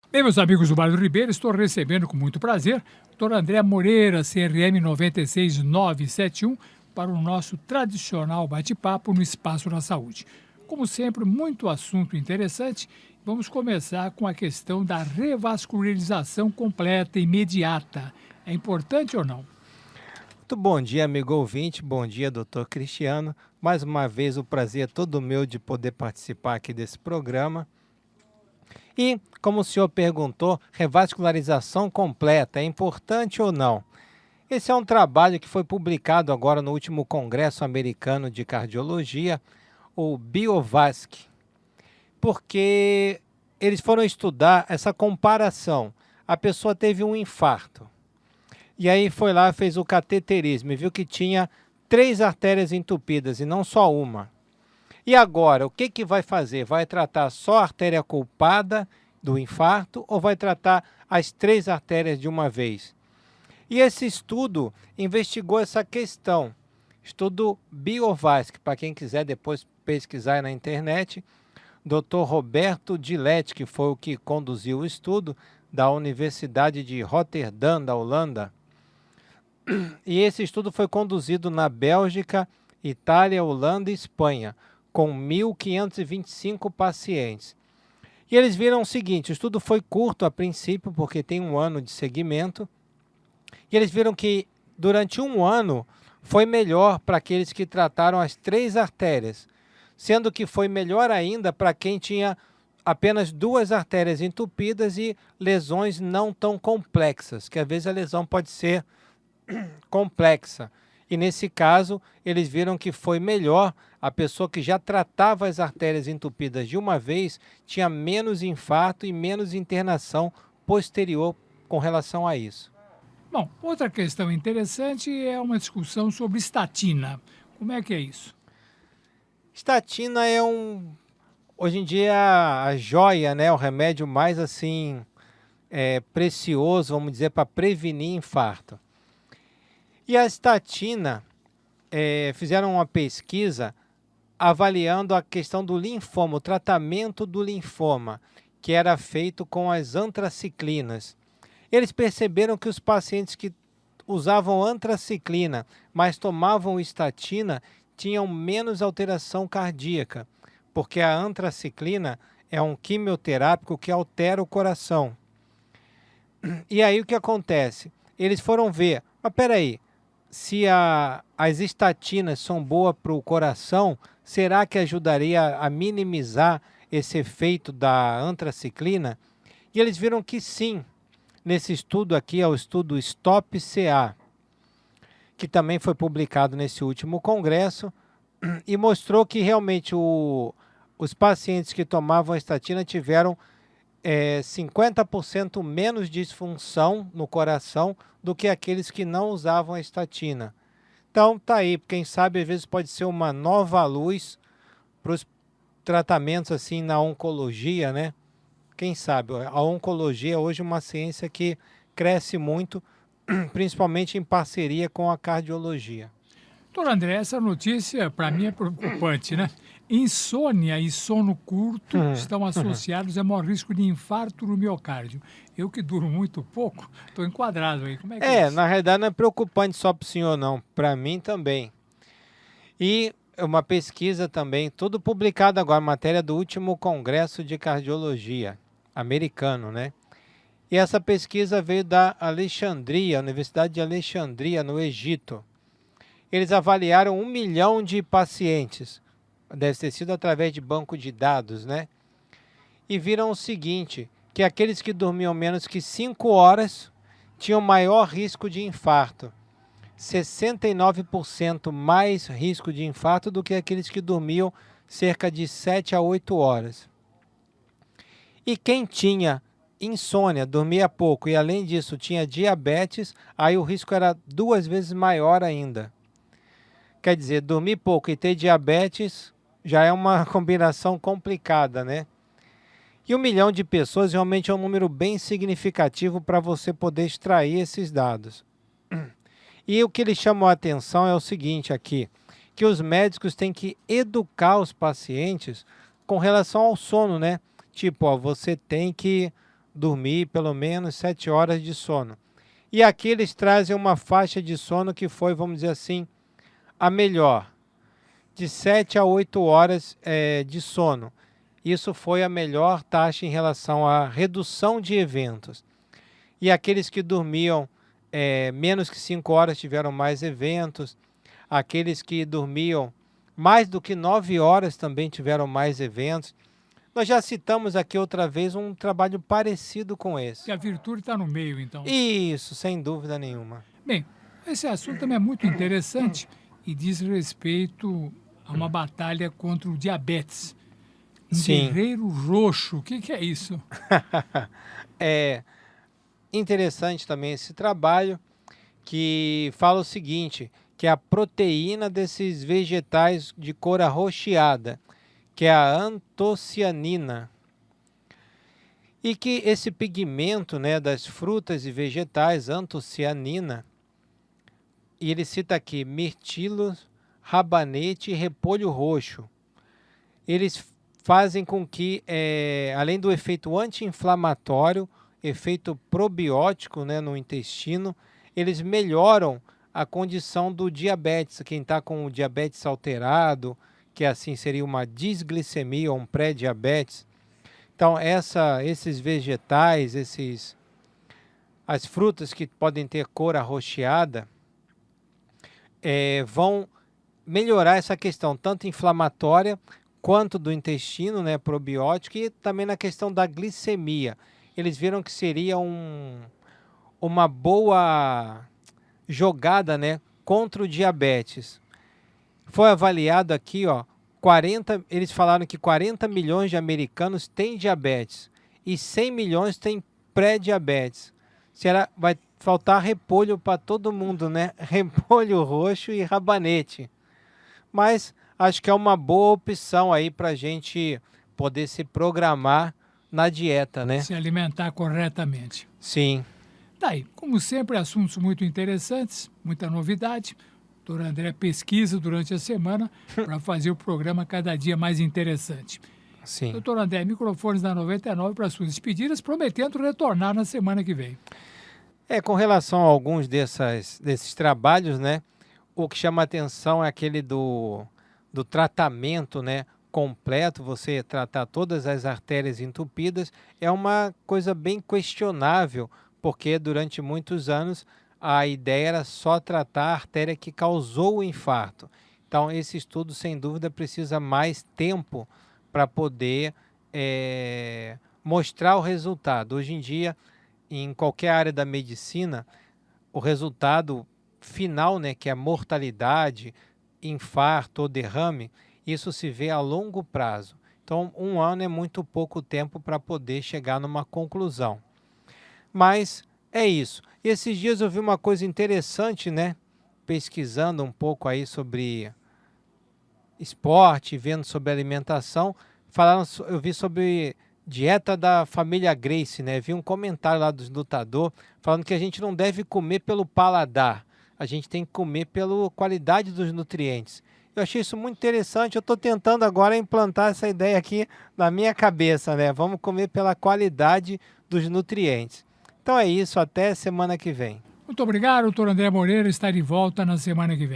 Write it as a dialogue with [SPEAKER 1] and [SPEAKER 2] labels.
[SPEAKER 1] Bem, meus amigos do Vale do Ribeiro, estou recebendo com muito prazer o Dr. André Moreira, CRM 96971, para o nosso tradicional bate-papo no Espaço da Saúde. Como sempre, muito assunto interessante. Vamos começar com a questão da revascularização completa, imediata. É importante ou não?
[SPEAKER 2] Muito bom dia, amigo ouvinte. Bom dia, doutor Cristiano. Mais uma vez, o prazer é todo meu de poder participar aqui desse programa. E, como o senhor perguntou, revascularização completa é importante ou não? Esse é um trabalho que foi publicado agora no último Congresso Americano de Cardiologia, o BioVasc, porque eles foram estudar essa comparação. A pessoa teve um infarto. E aí foi lá, fez o cateterismo e viu que tinha 3 artérias entupidas e não só uma. E agora, o que vai fazer? Vai tratar só a artéria culpada do infarto ou vai tratar as 3 artérias de uma vez? E esse estudo investigou essa questão. Estudo BioVasc, para quem quiser depois pesquisar na internet. Dr. Roberto Diletti, que foi o que conduziu o estudo, da Universidade de Roterdã, da Holanda. E esse estudo foi conduzido na Bélgica, Itália, Holanda e Espanha, com 1.525 pacientes. E eles viram o seguinte: o estudo foi curto a princípio, porque tem 1 ano de seguimento, e eles viram que durante 1 ano foi melhor para aqueles que trataram as 3 artérias, sendo que foi melhor ainda para quem tinha apenas 2 artérias entupidas e lesões não tão complexas, que às vezes a lesão pode ser complexa. E nesse caso, eles viram que foi melhor a pessoa que já tratava as artérias entupidas de uma vez, tinha menos infarto e menos internação posterior com relação a isso.
[SPEAKER 1] Bom, outra questão interessante é uma discussão sobre estatina. Como é que é isso?
[SPEAKER 2] Estatina é hoje em dia a joia, né, o remédio mais assim precioso, vamos dizer, para prevenir infarto. E a estatina, fizeram uma pesquisa avaliando a questão do linfoma, o tratamento do linfoma, que era feito com as antraciclinas. Eles perceberam que os pacientes que usavam antraciclina, mas tomavam estatina, tinham menos alteração cardíaca, porque a antraciclina é um quimioterápico que altera o coração. E aí o que acontece? Eles foram ver, mas peraí, se as estatinas são boas para o coração, será que ajudaria a minimizar esse efeito da antraciclina? E eles viram que sim. Nesse estudo aqui, é o estudo STOP-CA, que também foi publicado nesse último congresso, e mostrou que realmente os pacientes que tomavam a estatina tiveram 50% menos disfunção no coração do que aqueles que não usavam a estatina. Então tá aí, quem sabe às vezes pode ser uma nova luz para os tratamentos assim na oncologia, né? Quem sabe? A oncologia hoje é uma ciência que cresce muito, principalmente em parceria com a cardiologia.
[SPEAKER 1] Doutor André, essa notícia para mim é preocupante, né? Insônia e sono curto estão associados a maior risco de infarto no miocárdio. Eu que duro muito pouco, estou enquadrado aí. Como é que é isso?
[SPEAKER 2] Na realidade não é preocupante só para o senhor não, para mim também. E uma pesquisa também, tudo publicado agora, matéria do último Congresso de Cardiologia americano, né? E essa pesquisa veio da Alexandria, Universidade de Alexandria, no Egito. Eles avaliaram 1 milhão de pacientes, deve ter sido através de banco de dados, né? E viram o seguinte, que aqueles que dormiam menos que 5 horas tinham maior risco de infarto. 69% mais risco de infarto do que aqueles que dormiam cerca de 7 a 8 horas. E quem tinha insônia, dormia pouco e além disso tinha diabetes, aí o risco era 2 vezes maior ainda. Quer dizer, dormir pouco e ter diabetes já é uma combinação complicada, né? E 1 milhão de pessoas realmente é um número bem significativo para você poder extrair esses dados. E o que eles chamam a atenção é o seguinte aqui, que os médicos têm que educar os pacientes com relação ao sono, né? Tipo, ó, você tem que dormir pelo menos 7 horas de sono. E aqui eles trazem uma faixa de sono que foi, vamos dizer assim, a melhor, de 7 a 8 horas de sono. Isso foi a melhor taxa em relação à redução de eventos. E aqueles que dormiam menos que 5 horas tiveram mais eventos. Aqueles que dormiam mais do que 9 horas também tiveram mais eventos. Nós já citamos aqui outra vez um trabalho parecido com esse.
[SPEAKER 1] E a virtude está no meio, então.
[SPEAKER 2] Isso, sem dúvida nenhuma.
[SPEAKER 1] Bem, esse assunto também é muito interessante e diz respeito a uma batalha contra o diabetes. Um
[SPEAKER 2] Sim.
[SPEAKER 1] guerreiro roxo, o que é isso?
[SPEAKER 2] É interessante também esse trabalho que fala o seguinte, que é a proteína desses vegetais de cor arroxeada, que é a antocianina. E que esse pigmento, né, das frutas e vegetais, antocianina, e ele cita aqui mirtilo, rabanete e repolho roxo. Eles fazem com que, além do efeito anti-inflamatório, efeito probiótico, né, no intestino, eles melhoram a condição do diabetes. Quem está com o diabetes alterado, que assim seria uma disglicemia ou um pré-diabetes. Então, esses vegetais, as frutas que podem ter cor arroxeada, vão melhorar essa questão, tanto inflamatória quanto do intestino, né, probiótico, e também na questão da glicemia. Eles viram que seria uma boa jogada, né, contra o diabetes. Foi avaliado aqui, ó, eles falaram que 40 milhões de americanos têm diabetes e 100 milhões têm pré-diabetes. Vai faltar repolho para todo mundo, né? Repolho roxo e rabanete. Mas acho que é uma boa opção aí para a gente poder se programar na dieta, né?
[SPEAKER 1] Se alimentar corretamente.
[SPEAKER 2] Sim.
[SPEAKER 1] Daí, como sempre, assuntos muito interessantes, muita novidade. O doutor André pesquisa durante a semana para fazer o programa cada dia mais interessante.
[SPEAKER 2] Sim.
[SPEAKER 1] Doutor André, microfones da 99 para suas despedidas, prometendo retornar na semana que vem.
[SPEAKER 2] Com relação a alguns desses trabalhos, né? O que chama a atenção é aquele do tratamento, né, completo, você tratar todas as artérias entupidas, é uma coisa bem questionável, porque durante muitos anos a ideia era só tratar a artéria que causou o infarto. Então, esse estudo, sem dúvida, precisa mais tempo para poder mostrar o resultado. Hoje em dia, em qualquer área da medicina, o resultado final, né, que é a mortalidade, infarto ou derrame, isso se vê a longo prazo. Então, 1 ano é muito pouco tempo para poder chegar numa conclusão. Mas é isso. E esses dias eu vi uma coisa interessante, né? Pesquisando um pouco aí sobre esporte, vendo sobre alimentação, eu vi sobre dieta da família Gracie, né? Vi um comentário lá dos lutadores falando que a gente não deve comer pelo paladar, a gente tem que comer pela qualidade dos nutrientes. Eu achei isso muito interessante, eu estou tentando agora implantar essa ideia aqui na minha cabeça, né? Vamos comer pela qualidade dos nutrientes. Então é isso, até semana que vem.
[SPEAKER 1] Muito obrigado, doutor André Moreira, está de volta na semana que vem.